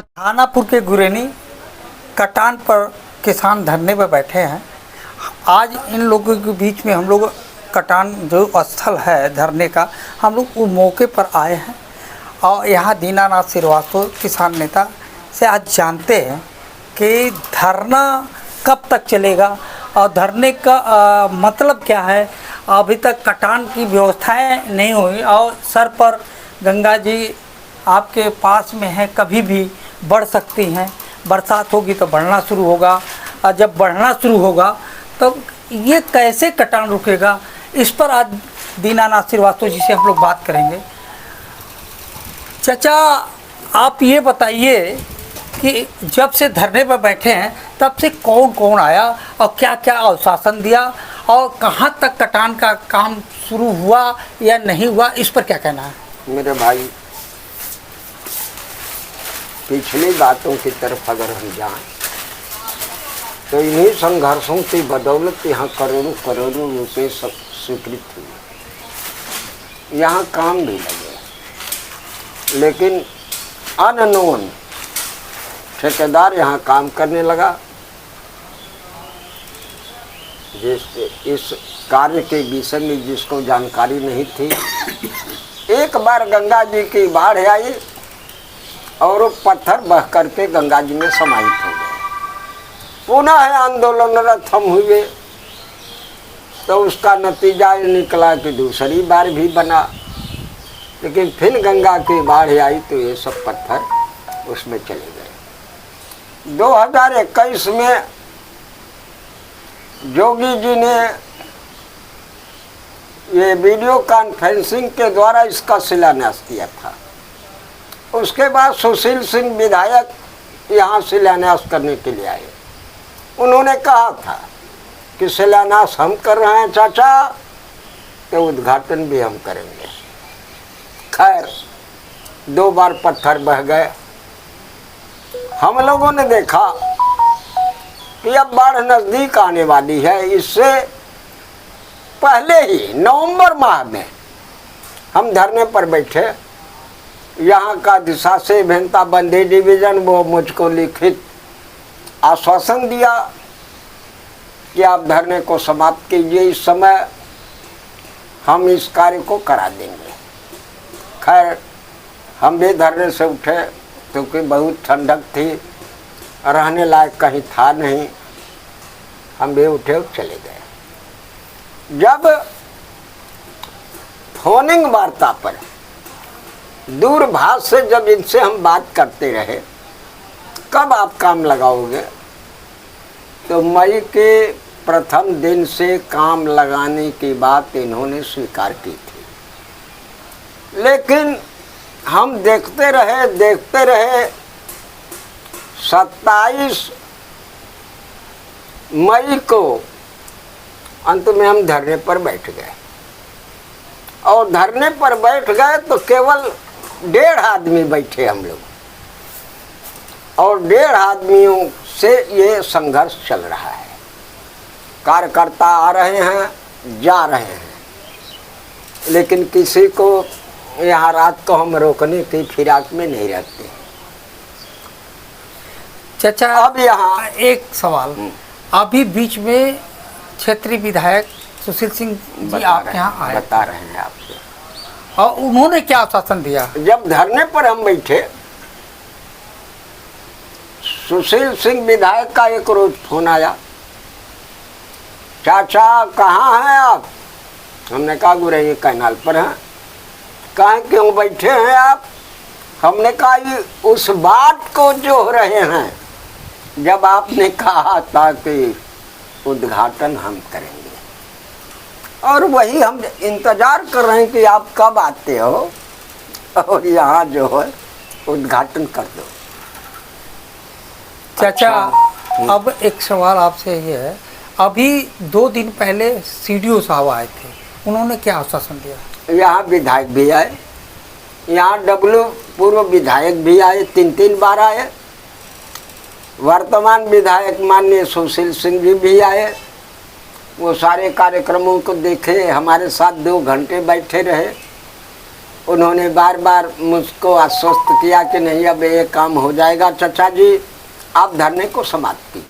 थानापुर के गुरेनी कटान पर किसान धरने पर बैठे हैं। आज इन लोगों के बीच में हम लोग कटान जो स्थल है धरने का, हम लोग उस मौके पर आए हैं और यहाँ दीनानाथ श्रीवास्तव किसान नेता से आज जानते हैं कि धरना कब तक चलेगा और धरने का मतलब क्या है। अभी तक कटान की व्यवस्थाएं नहीं हुई और सर पर गंगा जी आपके पास में है, कभी भी बढ़ सकती हैं। बरसात होगी तो बढ़ना शुरू होगा और जब बढ़ना शुरू होगा तब तो ये कैसे कटान रुकेगा, इस पर आज दीनानाथ श्रीवास्तव जी से हम लोग बात करेंगे। चाचा, आप ये बताइए कि जब से धरने पर बैठे हैं तब से कौन कौन आया और क्या क्या आश्वासन दिया और कहाँ तक कटान का काम शुरू हुआ या नहीं हुआ, इस पर क्या कहना है? मेरे भाई, पिछली बातों की तरफ अगर हम जाएं तो इन्हीं संघर्षों की बदौलत यहाँ करोड़ों करोड़ों रुपये स्वीकृत हुए, यहाँ काम भी लगे, लेकिन अननोन ठेकेदार यहाँ काम करने लगा। इस कार्य के विषय में जिसको जानकारी नहीं थी, एक बार गंगा जी की बाढ़ आई और वो पत्थर बह करके गंगा जी में समाहित हो गए। पुनः आंदोलनरत हम हुए तो उसका नतीजा ये निकला कि दूसरी बार भी बना, लेकिन फिर गंगा की बाढ़ आई तो ये सब पत्थर उसमें चले गए। 2021 में जोगी जी ने ये वीडियो कॉन्फ्रेंसिंग के द्वारा इसका शिलान्यास किया था। उसके बाद सुशील सिंह विधायक यहाँ शिलान्यास करने के लिए आए। उन्होंने कहा था कि शिलान्यास हम कर रहे हैं चाचा, तो उद्घाटन भी हम करेंगे। खैर, 2 बार पत्थर बह गए। हम लोगों ने देखा कि अब बाढ़ नज़दीक आने वाली है। इससे पहले ही नवंबर माह में हम धरने पर बैठे। यहाँ का अधिशासी अभियंता बंदी डिवीज़न वो मुझको लिखित आश्वासन दिया कि आप धरने को समाप्त कीजिए, इस समय हम इस कार्य को करा देंगे। खैर, हम भी धरने से उठे क्योंकि बहुत ठंडक थी, रहने लायक कहीं था नहीं। हम भी उठे और चले गए। जब फोनिंग वार्ता पर दूरभाष से जब इनसे हम बात करते रहे कब आप काम लगाओगे, तो मई के प्रथम दिन से काम लगाने की बात इन्होंने स्वीकार की थी। लेकिन हम देखते रहे 27 मई को अंत में हम धरने पर बैठ गए। और धरने पर बैठ गए तो केवल 1.5 आदमी बैठे हम लोग, और 1.5 आदमियों से ये संघर्ष चल रहा है। कार्यकर्ता आ रहे हैं, जा रहे हैं, लेकिन किसी को यहाँ रात को हम रोकने की फिराक में नहीं रखते। चाचा, अब यहाँ एक सवाल, अभी बीच में क्षेत्रीय विधायक सुशील सिंह जी आप यहाँ आए, बता रहे हैं आपसे, और उन्होंने क्या आश्वासन दिया? जब धरने पर हम बैठे, सुशील सिंह विधायक का एक रोज फोन आया, चाचा कहाँ हैं आप? हमने कहा गुरेनी कैनाल पर हैं। कहाँ क्यों बैठे हैं आप? हमने कहा ये उस बात को जो रहे हैं जब आपने कहा था कि उद्घाटन हम करेंगे, और वही हम इंतजार कर रहे हैं कि आप कब आते हो और यहाँ जो है उद्घाटन कर दो। चाचा, अब एक सवाल आपसे ये है, अभी 2 दिन पहले CDO साहब आए थे, उन्होंने क्या आश्वासन दिया? यहाँ विधायक भी आए, यहाँ पूर्व विधायक भी आए, 3 बार आए। वर्तमान विधायक माननीय सुशील सिंह जी भी आए। वो सारे कार्यक्रमों को देखे, हमारे साथ 2 घंटे बैठे रहे। उन्होंने बार बार मुझको आश्वस्त किया कि नहीं अब ये काम हो जाएगा, चाचा जी आप धरने को समाप्त कीजिए।